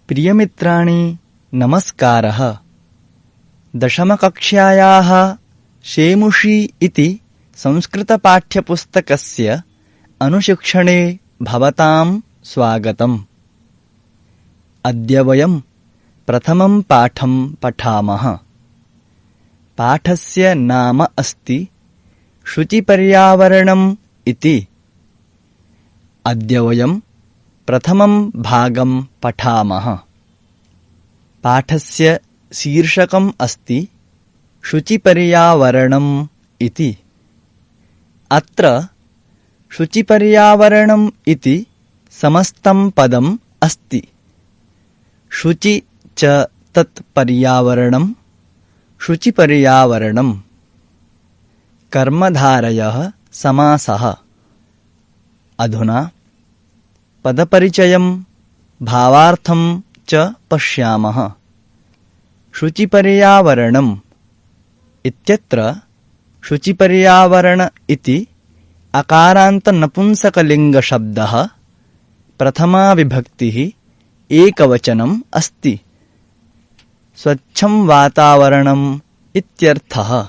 प्रियमित्राणि नमस्कारः। दशमकक्ष्यायाः शेमुषी इति संस्कृतपाठ्यपुस्तकस्य अनुशिक्षणे भवतां स्वागतम्। अद्य वयं प्रथमं पाठं पठामः। पाठस्य नाम अस्ति शुचिपर्यावरणम् इति। अद्य वयं प्रथमं भागं पठामः। पाठस्य शीर्षकम् अस्ति शुचिपर्यावरणम् इति। अत्र शुचिपर्यावरणम् इति समस्तं पदम् अस्ति। शुचि च तत् पर्यावरणम्, शुचिपर्यावरणम्। कर्मधारयः समासः। अधुना पदपरिचयं भावार्थं च पश्यामः। शुचिपर्यावरणम् इत्यत्र शुचिपर्यावरण इति अकारान्तनपुंसकलिङ्गशब्दः प्रथमा विभक्तिः एकवचनम् अस्ति। स्वच्छं वातावरणम् इत्यर्थः।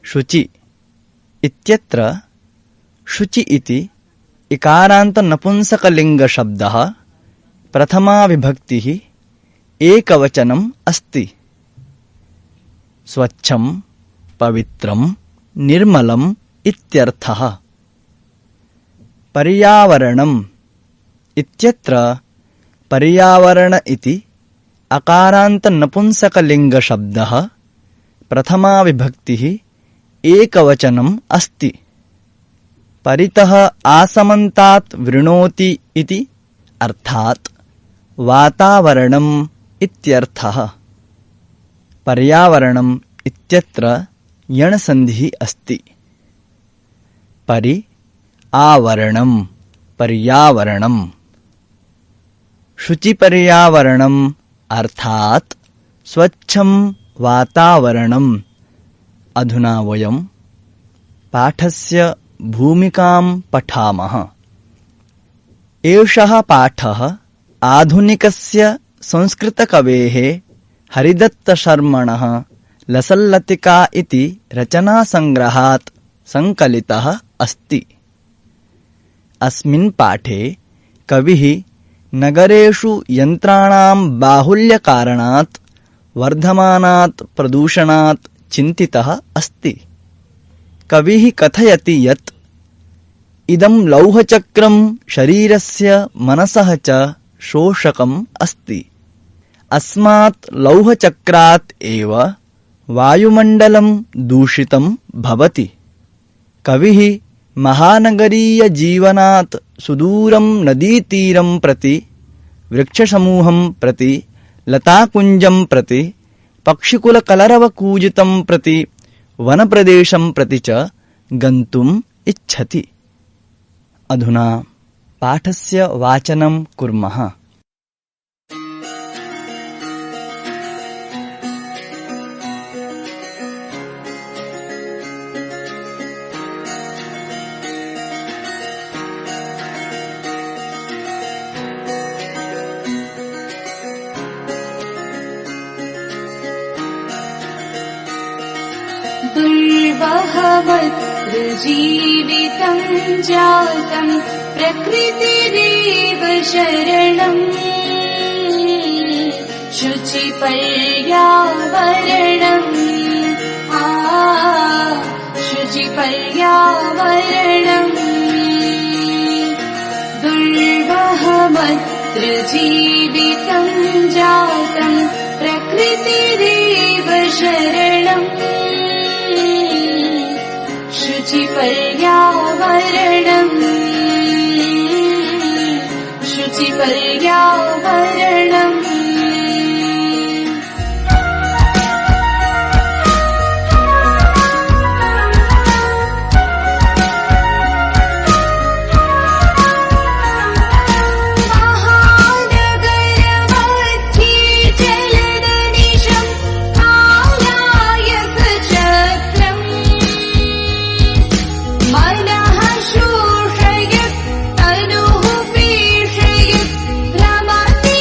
शुचि इत्यत्र शुचि इति इकारान्तनपुंसकलिङ्गशब्दः प्रथमा विभक्तिः एकवचनम् अस्ति। स्वच्छं, पवित्रं, निर्मलम् इत्यर्थः। पर्यावरणम् इत्यत्र पर्यावरण इति अकारान्तनपुंसकलिङ्गशब्दः प्रथमा विभक्तिः एकवचनम् अस्ति। परितः आसमन्तात् वृणोति इति अर्थात् वातावरणम् इत्यर्थः। पर्यावरणम् इत्यत्र यणसन्धिः अस्ति। परि आवरणम्, पर्यावरणम्। शुचिपर्यावरणम् अर्थात् स्वच्छं वातावरणम्। अधुना वयं पाठस्य भूमिकां पठामः। एषः पाठः आधुनिकस्य संस्कृतकवेः हरिदत्तशर्मणः लसल्लतिका इति रचनासङ्ग्रहात् सङ्कलितः अस्ति। अस्मिन् पाठे कविः नगरेषु यन्त्राणां बाहुल्यकारणात् वर्धमानात् प्रदूषणात् चिन्तितः अस्ति। कविः कथयति यत् इदं लौहचक्रं शरीरस्य मनसः च शोषकम् अस्ति। अस्मात् लौहचक्रात् एव वायुमण्डलं दूषितं भवति। कविः महानगरीयजीवनात् सुदूरं नदीतीरं प्रति, वृक्षसमूहं प्रति, लताकुञ्जं प्रति, पक्षिकुलकलरवकूजितं प्रति, वनप्रदेशं प्रति च गन्तुम् इच्छति। अधुना पाठस्य वाचनं कुर्मः। दुर्वहमत्र जीवितं जातं प्रकृतिरेव शरणम्। शुचिपर्यावरणम्, शुचिपर्यावरणम्। दुर्वहमत्र जीवितं जातं प्रकृतिरेव शरणम्। शुचिपर्यावरणम्, शुचिपर्यावरणम्। मनः शोषयत् तनुः पीषयत् भ्रमति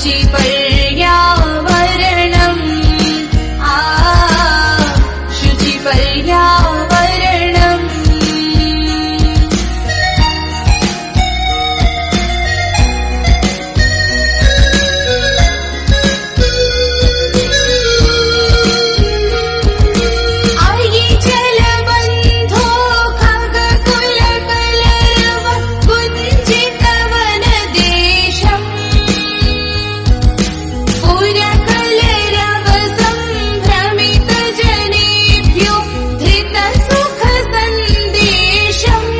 शुचिपर्यावरणम् शुचिपर्यावरणम् अयि जलबन्धो खगकुलकलरव कुञ्जितवनदेशम् पुरकलरव सम्भ्रमितजनेभ्यो धृतसुखसन्देशम्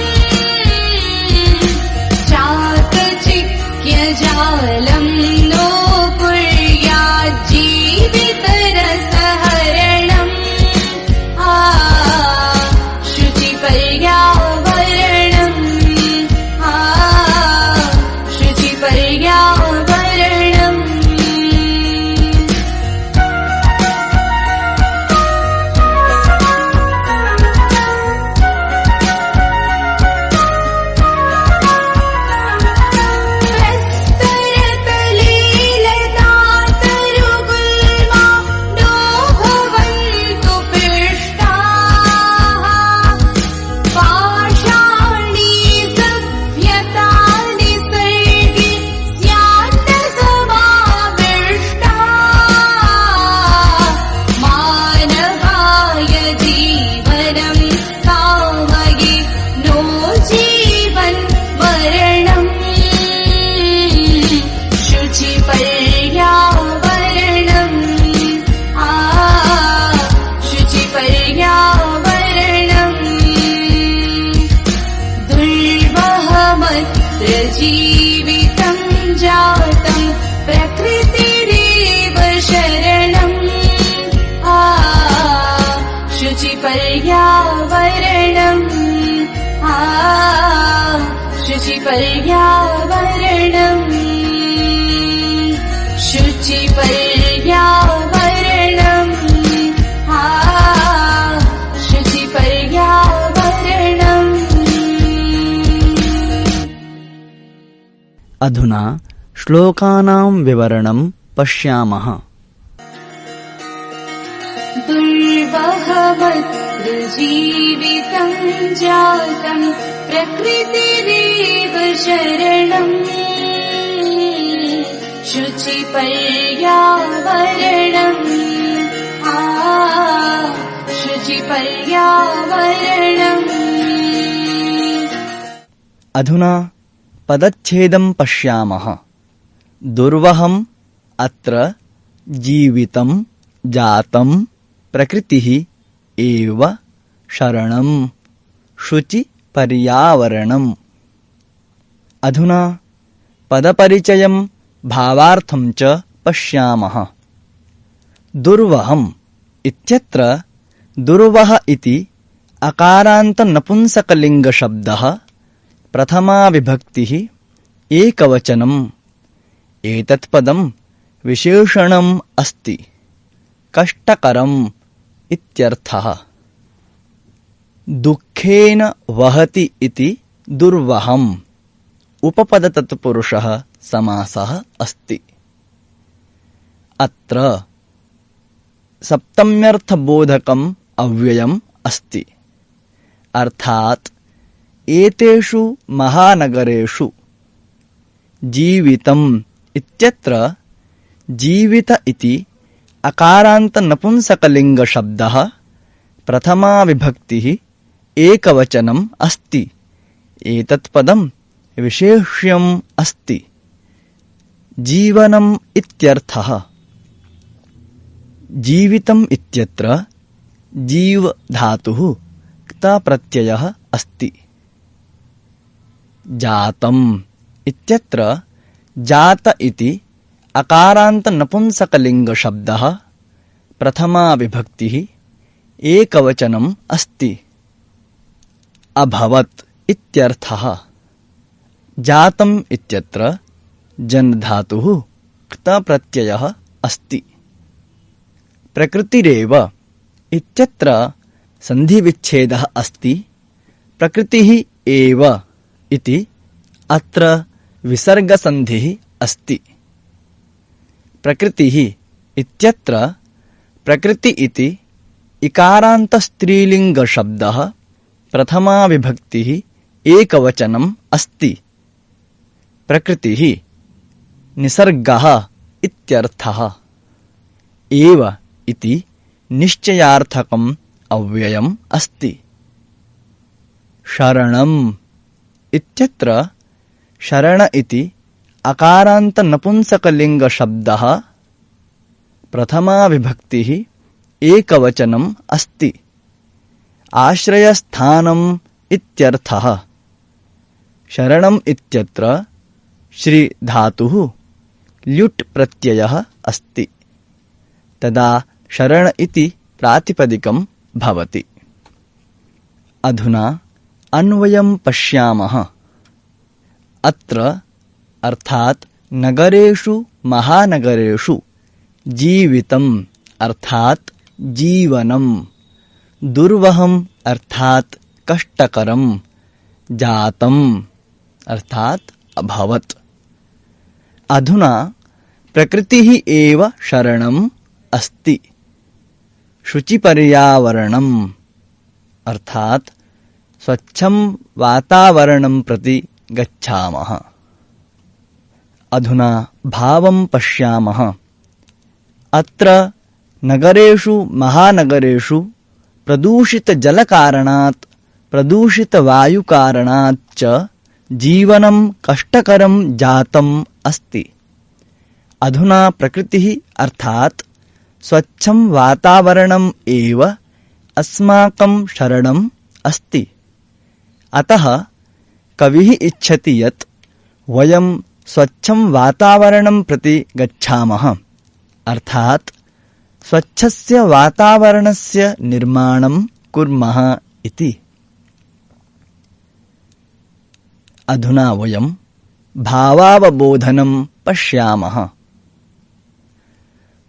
चाकचिक्यजालम् नो कुर्याज्जीवितरसहरणम् शुचिपर्यावरणम् शुचिपर्यावरणम् प्रस्तरतलीलतातरुगुल्मा नो भवन्तु पिष्टाः पाषाणी सभ्यतानि सर्गे स्यात्तसमाविष्टाः मानवाय जीवनं कामये नो जीवन् मरणम् शुचिपर्यावरणम् शुचिपर्यावरणम् दुर्वहमत्र जीवितं जातं प्रकृतिरेव शरणम् शुचिपर्यावरणम् शुचिपर्यावरणम् शुचिपर्यावरणम् शुचिपर्यावरणम् अधुना श्लोकानां विवरणं पश्यामः। दुर्वहमत्र जीवितं जातं प्रकृतिरेव शरणम् शुचिपर्यावरणम् शुचिपर्यावरणम् अधुना पदच्छेदं पश्यामः। दुर्वहम् अत्र जीवितं जातं प्रकृतिः एव शरणं शुचिपर्यावरणम्। अधुना पदपरिचयं भावार्थं च पश्यामः। दुर्वहम् इत्यत्र दुर्वह इति अकारान्तनपुंसकलिङ्गशब्दः प्रथमा विभक्तिः एकवचनम्। एतत् पदं विशेषणम् अस्ति। कष्टकरम् इत्यर्थः। दुःखेन वहति इति दुर्वहम् उपपदतत्पुरुषः समासः अस्ति। अत्र सप्तम्यर्थबोधकम् अव्ययम् अस्ति। अर्थात् एतेषु महानगरेषु जीवितम् इत्यत्र जीवित इति अकारान्तनपुंसकलिङ्गशब्दः प्रथमा विभक्तिः एकवचनम् अस्ति। एतत् पदं विशेष्यम् अस्ति। जीवनम् इत्यर्थः। जीवितम् इत्यत्र जीव धातुः क्तप्रत्ययः अस्ति। जातम् इत्यत्र जात इति अकारान्तनपुंसकलिङ्गशब्दः प्रथमा विभक्तिः एकवचनम् अस्ति। अभवत् इत्यर्थः। जातम् इत्यत्र जन्धातुः क्तप्रत्ययः अस्ति। प्रकृतिरेव इत्यत्र सन्धिविच्छेदः अस्ति। प्रकृतिः एव इति अत्र विसर्गसन्धिः अस्ति। प्रकृतिः इत्यत्र प्रकृति इति इकारान्तस्त्रीलिङ्गशब्दः प्रथमा विभक्तिः एकवचनम् अस्ति। प्रकृतिः निसर्गः इत्यर्थः। एव इति निश्चयार्थकम् अव्ययम् अस्ति। शरणम् इत्यत्र शरण इति अकारान्तनपुंसकलिङ्गशब्दः प्रथमा विभक्तिः एकवचनम् अस्ति। आश्रयस्थानम् इत्यर्थः। शरणम् इत्यत्र श्री धातुः ल्युट् प्रत्ययः अस्ति। तदा शरण इति प्रातिपदिकं भवति। अधुना अन्वयं पश्यामः। अत्र अर्थात् नगरेषु महानगरेषु जीवितम् अर्थात् जीवनं, दुर्वहम् अर्थात् कष्टकरं, जातम् अर्थात् अभवत्। अधुना प्रकृतिः एव शरणम् अस्ति। शुचिपर्यावरणम् अर्थात् स्वच्छं वातावरणं प्रति गच्छामः। अधुना भावं पश्यामः। अत्र नगरेषु महानगरेषु प्रदूषितजलकारणात् प्रदूषितवायुकारणात् च जीवनं कष्टकरं जातम् अस्ति। अधुना प्रकृतिः अर्थात् स्वच्छं वातावरणम् एव अस्माकं शरणम् अस्ति। अतः कविः इच्छति यत् वयं स्वच्छं वातावरणं प्रति गच्छामः, अर्थात् स्वच्छस्य वातावरणस्य निर्माणं कुर्मः इति। अधुना वयं भावावबोधनं पश्यामः।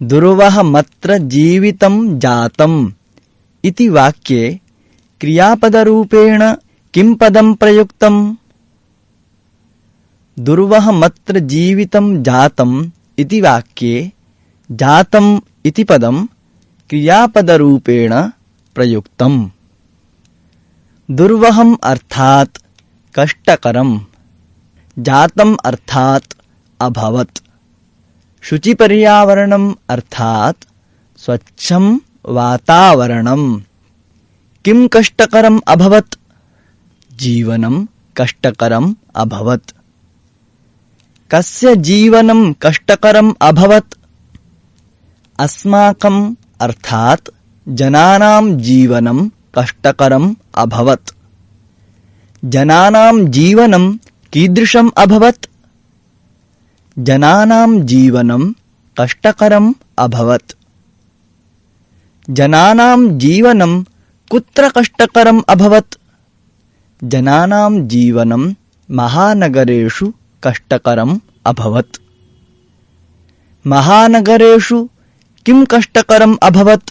दुर्वहमत्र जीवितं जातम् इति वाक्ये क्रियापदरूपेण किं पदं प्रयुक्तम्? दुर्वहमत्र जीवितं जातम् इति वाक्ये जातम् इति पदं क्रियापदरूपेण प्रयुक्तम्। दुर्वहम् अर्थात् कष्टकरम्, जातम् अर्थात् अभवत्। शुचिपर्यावरणम् अर्थात् स्वच्छं वातावरणम्। किं कष्टकरम् अभवत्? जीवनं कष्टकरम् अभवत्। कस्य जीवनं कष्टकरम् अभवत्? अस्माकम् अर्थात् जनानां जीवनं कष्टकरम् अभवत्। जनानां जीवनं कीदृशम् अभवत्? जनानां जीवनं कष्टकरम् अभवत्। जनानां जीवनं कुत्र कष्टकरम् अभवत्? जनानां जीवनं महानगरेषु कष्टकरम् अभवत्। महानगरेषु किं कष्टकरम् अभवत्?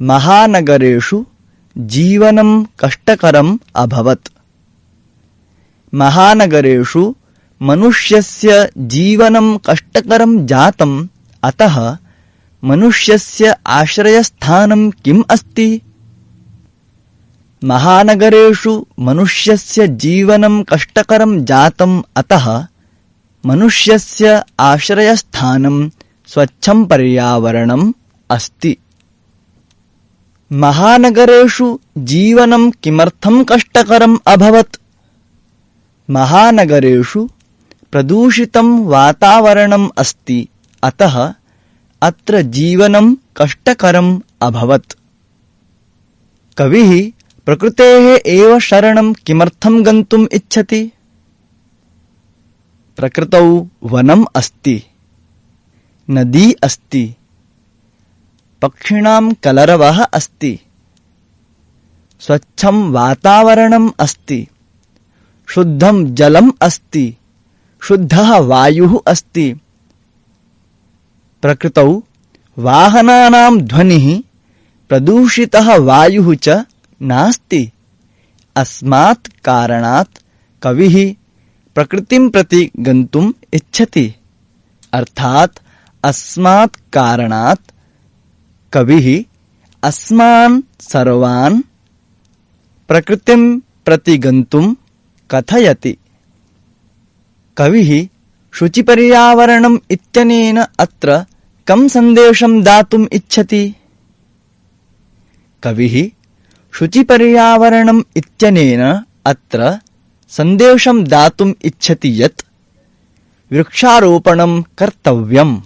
महानगरेषु जीवनं कष्टकरम् अभवत्। महानगरेषु मनुष्यस्य जीवनं कष्टकरं जातम्, अतः मनुष्यस्य आश्रयस्थानं किम् अस्ति? महानगरेषु मनुष्यस्य जीवनं कष्टकरं जातम्, अतः मनुष्यस्य आश्रयस्थानं स्वच्छं पर्यावरणम् अस्ति। महानगरेषु जीवनं किमर्थं कष्टकरम् अभवत्? महानगरेषु प्रदूषितं वातावरणम् अस्ति, अतः अत्र जीवनं कष्टकरम् अभवत्। कविः प्रकृतेः एव शरणं किमर्थं गन्तुम् इच्छति? प्रकृतौ वनम् अस्ति, नदी अस्ति, पक्षिणां कलरवः अस्ति, स्वच्छं वातावरणम् अस्ति, शुद्धं जलम् अस्ति, शुद्धः वायुः अस्ति। प्रकृतौ वाहनानां ध्वनिः, प्रदूषितः वायुः च नास्ति। अस्मात् कारणात् कविः प्रकृतिं प्रति गन्तुम् इच्छति, अर्थात् अस्मात् कारणात् कविः अस्मान् सर्वान् प्रकृतिं प्रति गन्तुं कथयति। कविः शुचिपर्यावरणम् इत्यनेन अत्र कं सन्देशं दातुम् इच्छति? कविः शुचिपर्यावरणम् इत्यनेन अत्र सन्देशं दातुम् इच्छति यत् वृक्षारोपणं कर्तव्यम्,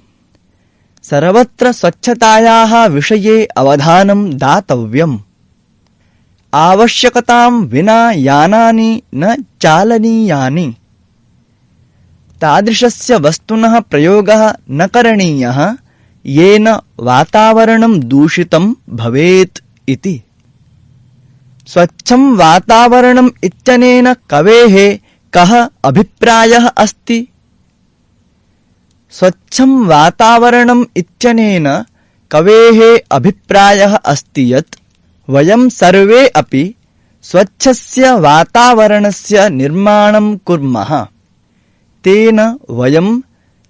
सर्वत्र स्वच्छतायाः विषये अवधानं दातव्यम्, आवश्यकतां विना यानानि न चालनीयानि, तादृशस्य वस्तुनः प्रयोगः न करणीयः येन वातावरणं दूषितं भवेत् इति। स्वच्छं वातावरणम् इत्यनेन कवेः कः अभिप्रायः अस्ति? स्वच्छं वातावरणम् इत्यनेन कवेः अभिप्रायः अस्ति यत् वयं सर्वे अपि स्वच्छस्य वातावरणस्य निर्माणं कुर्मः, तेन वयं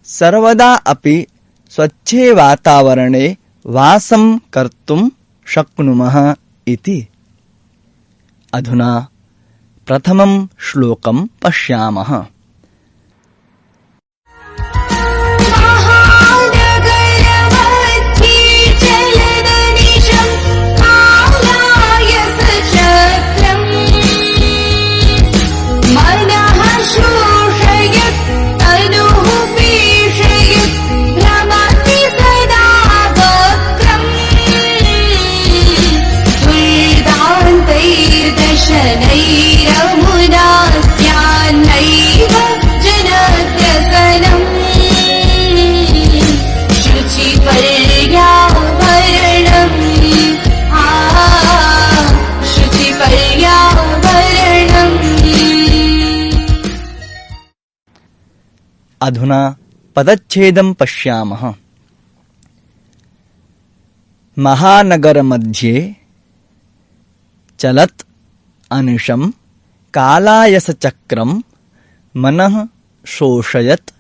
सर्वदा अपि स्वच्छे वातावरणे वासं कर्तुं शक्नुमः इति। अधुना प्रथमं श्लोकं पश्यामः। अधुना पदच्छेदं पश्यामः। महानगरमध्ये चलत् अनिशं कालायसचक्रं मनः शोषयत्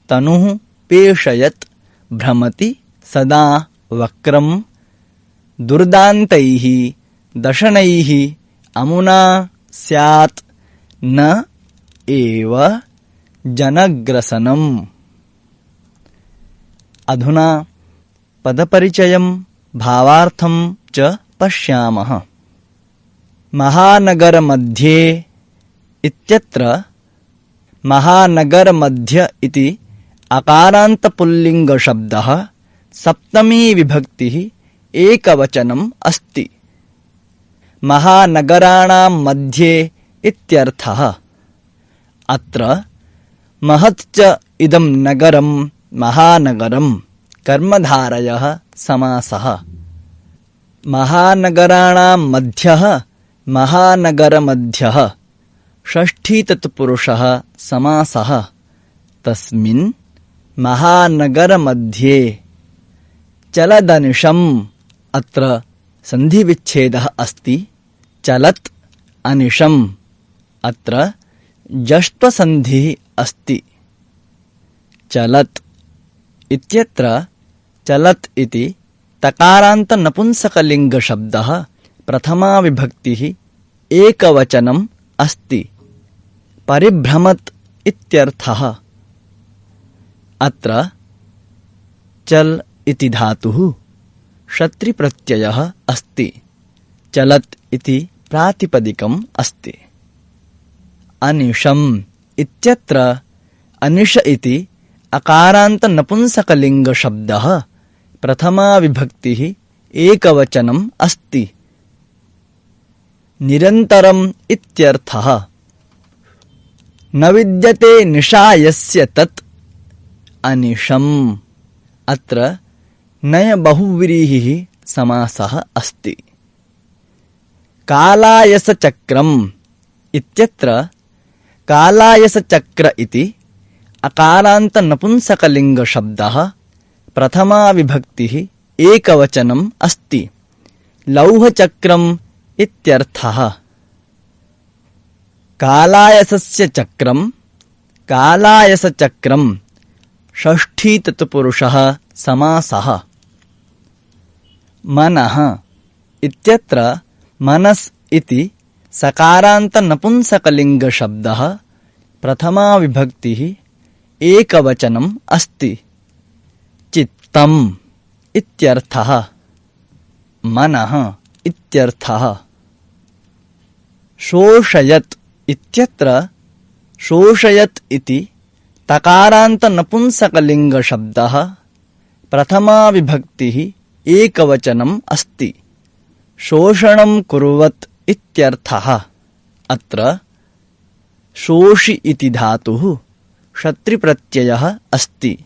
तनुः पेषयत् भ्रमति सदा वक्रं दुर्दान्तैः दशनैः अमुना स्यात् न एव जनग्रसनम्। अधुना पदपरिचयं भावार्थं च पश्यामः। महानगरमध्ये इत्यत्र महानगरमध्य इति अकारान्तपुल्लिङ्गशब्दः सप्तमी विभक्तिः एकवचनम् अस्ति। महानगराणां मध्ये इत्यर्थः। अत्र महत् च इदं नगरं महानगरं कर्मधारयः समासः। महानगराणां मध्यः महानगरमध्यः षष्ठीतत्पुरुषः समासः। तस्मिन् महानगरमध्ये चलदनिशम् अत्र सन्धिविच्छेदः अस्ति। चलत् अनिशम् अत्र जष्ट्वसन्धिः अस्ति। चलत् इत्यत्र चलत् इति तकारान्तनपुंसकलिङ्गशब्दः प्रथमा विभक्तिः एकवचनम् अस्ति। परिभ्रमत् इत्यर्थः। अत्र चल् इति धातुः शत्रिप्रत्ययः अस्ति। चलत् इति प्रातिपदिकम् अस्ति। अनिशम् इत्यत्र अनिश इति अकारान्तनपुंसकलिङ्गशब्दः प्रथमा विभक्तिः एकवचनम् अस्ति। निरन्तरम् इत्यर्थः। न विद्यते निशा यस्य तत् अनिशम् अत्र नय बहुव्रीहिः समासः अस्ति। कालायसचक्रम् इत्यत्र कालायसचक्र इति अकारान्तनपुंसकलिङ्गशब्दः प्रथमा विभक्तिः एकवचनम् अस्ति। लौहचक्रम् इत्यर्थः। कालायसस्य चक्रम् कालायसचक्रम् षष्ठी तत्पुरुषः समासः। मनः इत्यत्र मनस् इति सकारान्तनपुंसकलिङ्गशब्दः प्रथमा विभक्तिः एकवचनम् अस्ति। चित्तम् इत्यर्थः मनः इत्यर्थः। शोषयत् इत्यत्र शोषयत् इति तकारान्तनपुंसकलिङ्गशब्दः प्रथमा विभक्तिः एकवचनम् अस्ति। शोषणं कुर्वत् इत्यर्थः। अत्र शोषि इति धातुः शत्रिप्रत्ययः अस्ति।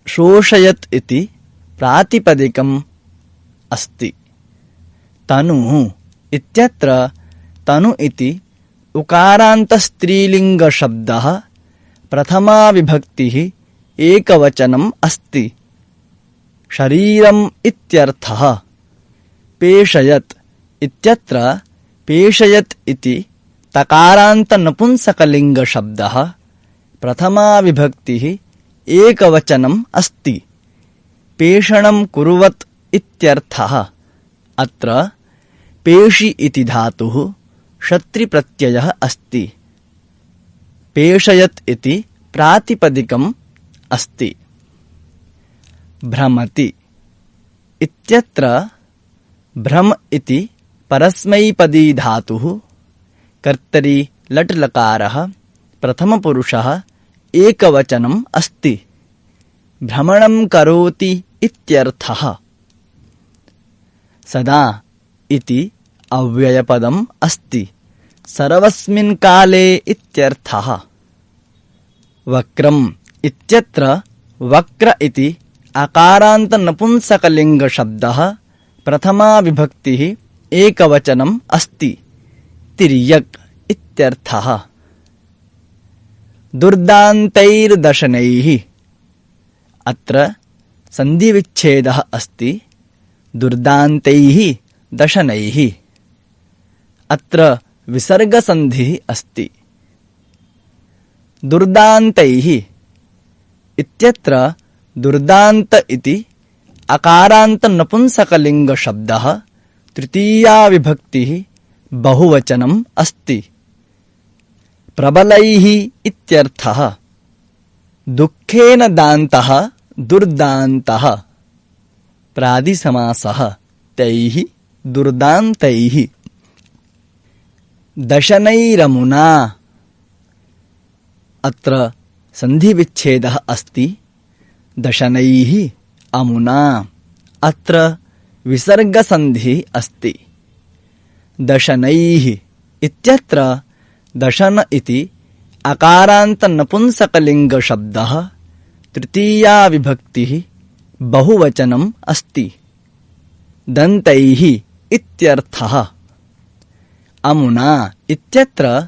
शोषयत् इति प्रातिपदिकम् अस्ति। तनुः इत्यत्र तनु इति उकारान्तस्त्रीलिङ्गशब्दः प्रथमा विभक्तिः एकवचनम् अस्ति। शरीरम् इत्यर्थः। पेषयत् इत्यत्र पेषयत् इति तकारान्तनपुंसकलिङ्गशब्दः प्रथमा विभक्तिः एकवचनम् अस्ति। पेषणं कुर्वत् इत्यर्थः। अत्र पेषि इति धातुः शत्रिप्रत्ययः अस्ति। पेषयत् इति प्रातिपदिकम् अस्ति। भ्रमति इत्यत्र भ्रम इति परस्मैपदी धातुः कर्तरि लट् लकारः प्रथमपुरुषः एकवचनम् अस्ति। भ्रमणं करोति इत्यर्थः। सदा इति अव्ययपदम् अस्ति। सर्वस्मिन् काले इत्यर्थः। वक्रम् इत्यत्र वक्र इति अकारान्तनपुंसकलिङ्गशब्दः प्रथमा विभक्तिः एकवचनम् अस्ति। तिर्यक् इत्यर्थः। दुर्दान्तैर्दशनैः अत्र सन्धिविच्छेदः अस्ति। दुर्दान्तैः दशनैः अत्र विसर्गसन्धिः अस्ति। दुर्दान्तैः इत्यत्र दुर्दान्त इति अकारान्तनपुंसकलिङ्गशब्दः तृतीया विभक्तिः बहुवचनम् अस्ति। प्रबलैः इत्यर्थः। दुःखेन दान्तः दुर्दान्तः। प्रादिसमासः तैः दुर्दान्तैः। दशनैरमुना अत्र सन्धिविच्छेदः अस्ति। दशनैः अमुना अत्र विसर्गसन्धिः अस्ति। दशनैः इत्यत्र दशन इति अकारान्तनपुंसकलिङ्गशब्दः तृतीया विभक्तिः बहुवचनम् अस्ति। दन्तैः इत्यर्थः। अमुना इत्यत्र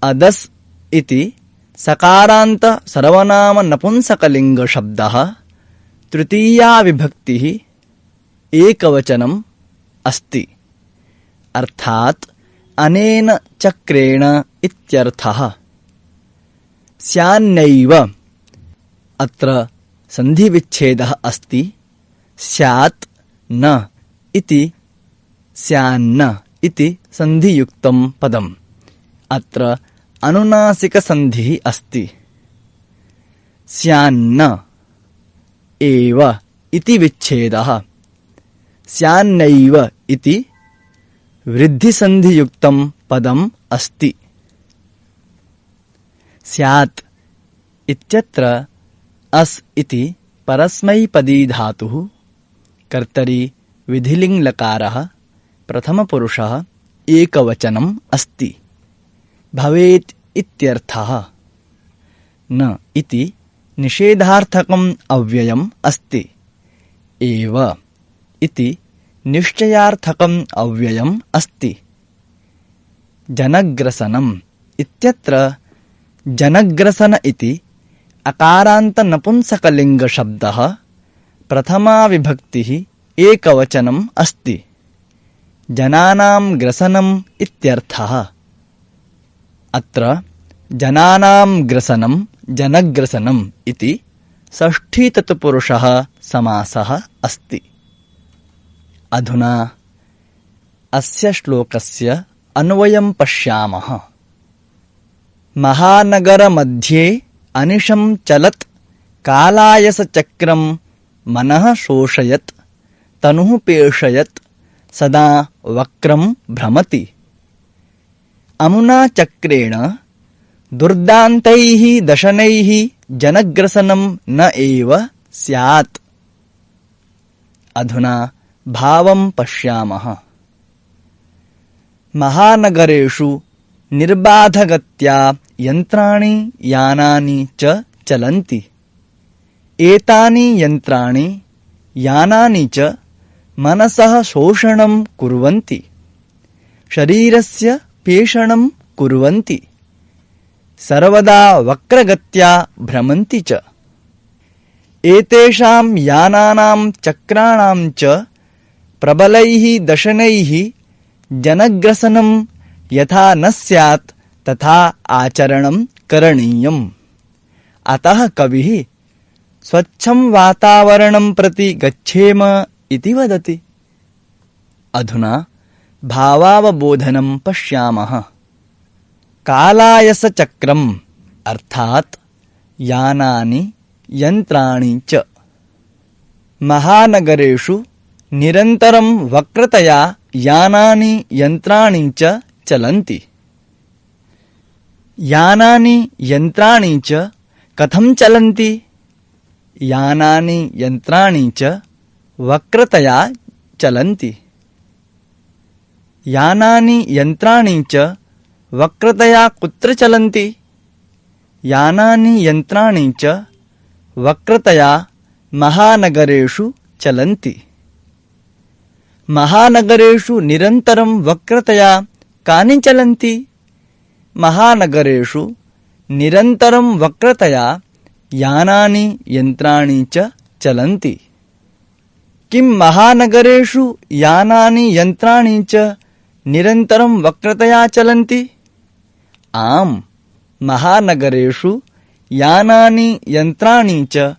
अदस् इति सकारान्त सर्वनामनपुंसकलिङ्गशब्दः तृतीया विभक्तिः एकवचनम् अस्ति। अर्थात् अनेन चक्रेण इत्यर्थः। स्यान्नैव अत्र सन्धिविच्छेदः अस्ति। स्यात् न इति स्यान्न इति सन्धियुक्तं पदम्। अत्र अनुनासिकसन्धिः अस्ति। स्यान्न एव इति विच्छेदः। स्यान्नैव इति वृद्धिसन्धियुक्तं पदम् अस्ति। स्यात् इत्यत्र अस् इति परस्मैपदी धातुः कर्तरि विधिलिङ्लकारः प्रथमपुरुषः एकवचनम् अस्ति। भवेत् इत्यर्थः। न इति निषेधार्थकम् अव्ययम् अस्ति। एव इति निश्चयार्थकम् अव्ययम् अस्ति। जनग्रसनम् इत्यत्र जनग्रसन इति अकारान्तनपुंसकलिङ्गशब्दः प्रथमा विभक्तिः एकवचनम् अस्ति। जनानां ग्रसनम् इत्यर्थः। अत्र जनानां ग्रसनं जनग्रसनम् इति षष्ठीतत्पुरुषः समासः अस्ति। अधुना अस्य श्लोकस्य अन्वयं पश्यामः। महानगरमध्ये अनिशं चलत् कालायसचक्रं मनः शोषयत् तनुः पेषयत् सदा वक्रं भ्रमति। अमुना चक्रेण दुर्दान्तैः दशनैः जनग्रसनं न एव स्यात्। अधुना भावं पश्यामः। महानगरेषु निर्बाधगत्या यन्त्राणि यानानि च चलन्ति। एतानि यन्त्राणि यानानि च मनसः शोषणं कुर्वन्ति, शरीरस्य पेषणं कुर्वन्ति, सर्वदा वक्रगत्या भ्रमन्ति च। एतेषां यानानां चक्राणां च प्रबलैः दशनैः जनग्रसनं यथा न स्यात् तथा आचरणं करणीयम्। अतः कविः स्वच्छं वातावरणं प्रति गच्छेम इति वदति। अधुना भावावबोधनं पश्यामः। कालायसचक्रम् अर्थात् यानानि यन्त्राणि च महानगरेषु निरन्तरं वक्रतया यानानि यन्त्राणि च चलन्ति। यानानि यन्त्राणि च कथं चलन्ति? यानानि यन्त्राणि च वक्रतया चलन्ति। यानानि यन्त्राणि च वक्रतया कुत्र चलन्ति? यानानि यन्त्राणि च वक्रतया महानगरेषु चलन्ति। महानगरेषु निरन्तरं वक्रतया कानि चलन्ति? महानगरेषु निरन्तरं वक्रतया यानानि यन्त्राणि च चलन्ति। किं महानगरेषु यानानि यन्त्राणि च निरन्तरं वक्रतया चलन्ति? आम्, महानगरेषु यानानि यन्त्राणि च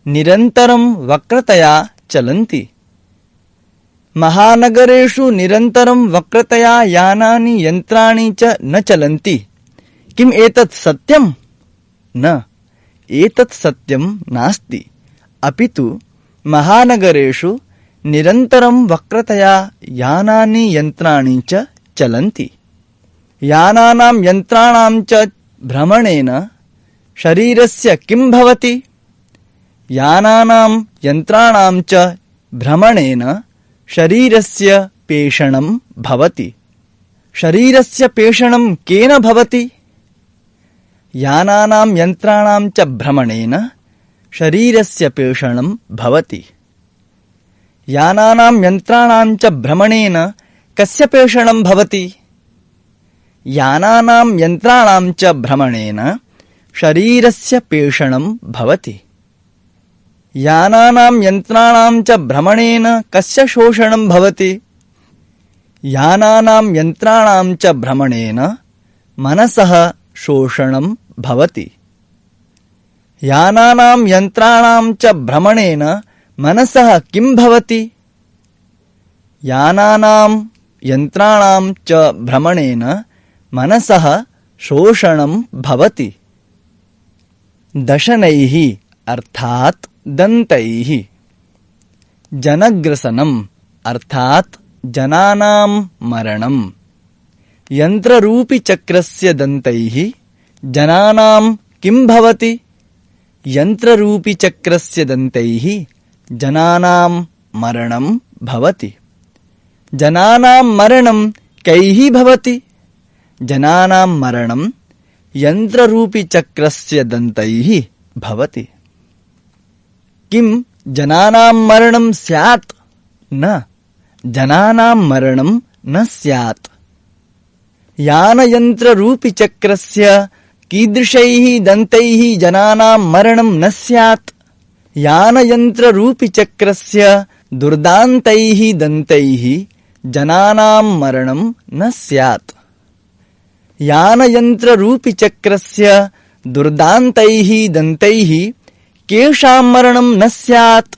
निरन्तरं वक्रतया चलन्ति। महानगरेषु निरन्तरं वक्रतया यानानि यन्त्राणि च न चलन्ति। किम् एतत् सत्यम्? न, एतत् सत्यं नास्ति। अपि तु महानगरेषु निरन्तरं वक्रतया यानानि यन्त्राणि च चलन्ति। यानानां यन्त्राणां च भ्रमणेन शरीरस्य किं भवति? यानानां यन्त्राणां च भ्रमणेन शरीरस्य पेषणं भवति। शरीरस्य पेषणं केन भवति? यानानां यन्त्राणां च भ्रमणेन शरीरस्य पेषणं भवति। यानानां यन्त्राणां च भ्रमणेन कस्य पेषणं भवति? यानानां यन्त्राणां च भ्रमणेन शरीरस्य पेषणं भवति। यानानां यन्त्राणां च भ्रमणेन कस्य शोषणं भवति? यानानां यन्त्राणां च भ्रमणेन मनसः शोषणं भवति। यानानां यन्त्राणां च भ्रमणेन मनसः किं भवति? यानानां यन्त्राणां च भ्रमणेन मनसः शोषणं भवति। दशनैः अर्थात् दन्तैः। जनग्रसनम् अर्थात् जनानां मरणम्। यन्त्ररूपिचक्रस्य दन्तैः जनानां किं भवति? यन्त्ररूपिचक्रस्य दन्तैः जनानां मरणं भवति। जनानां मरणं कैः भवति? जनानां मरणं यन्त्ररूपिचक्रस्य दन्तैः भवति। किं जनानां मरणं स्यात्? न, जनानां मरणं न स्यात्। यानयन्त्ररूपिचक्रस्य कीदृशैः दन्तैः जनानां मरणं न स्यात्? यानयन्त्ररूपिचक्रस्य दुर्दान्तैः दन्तैः जनानां मरणं न स्यात्। यानयन्त्ररूपिचक्रस्य दुर्दान्तैः दन्तैः केषां मरणं न स्यात्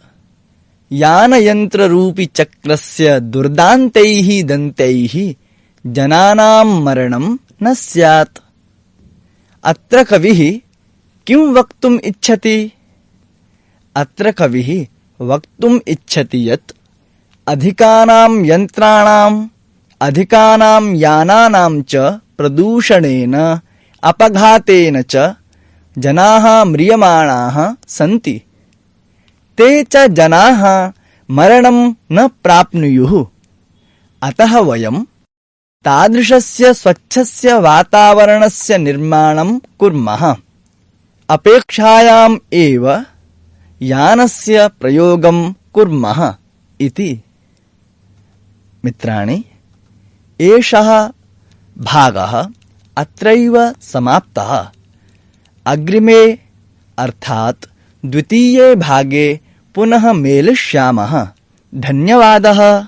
यानयन्त्ररूपि चक्रस्य दुर्दान्तैः दन्तैः जनानां मरणं न स्यात्। अत्र कविः किं वक्तुम् इच्छति? अत्र कविः वक्तुम् इच्छति यत् अधिकानां यन्त्राणाम् अधिकानां यानानां च प्रदूषणेन अपघातेन च जनाः म्रियमाणाः सन्ति। ते च जनाः मरणं न प्राप्नुयुः। अतः वयं तादृशस्य स्वच्छस्य वातावरणस्य निर्माणं कुर्मः। अपेक्षायाम् एव यानस्य प्रयोगं कुर्मः इति। मित्राणि, एषः भागः अत्रैव समाप्तः। अग्रिमे अर्थात् द्वितीये भागे पुनः मेलिष्यामः। धन्यवादः।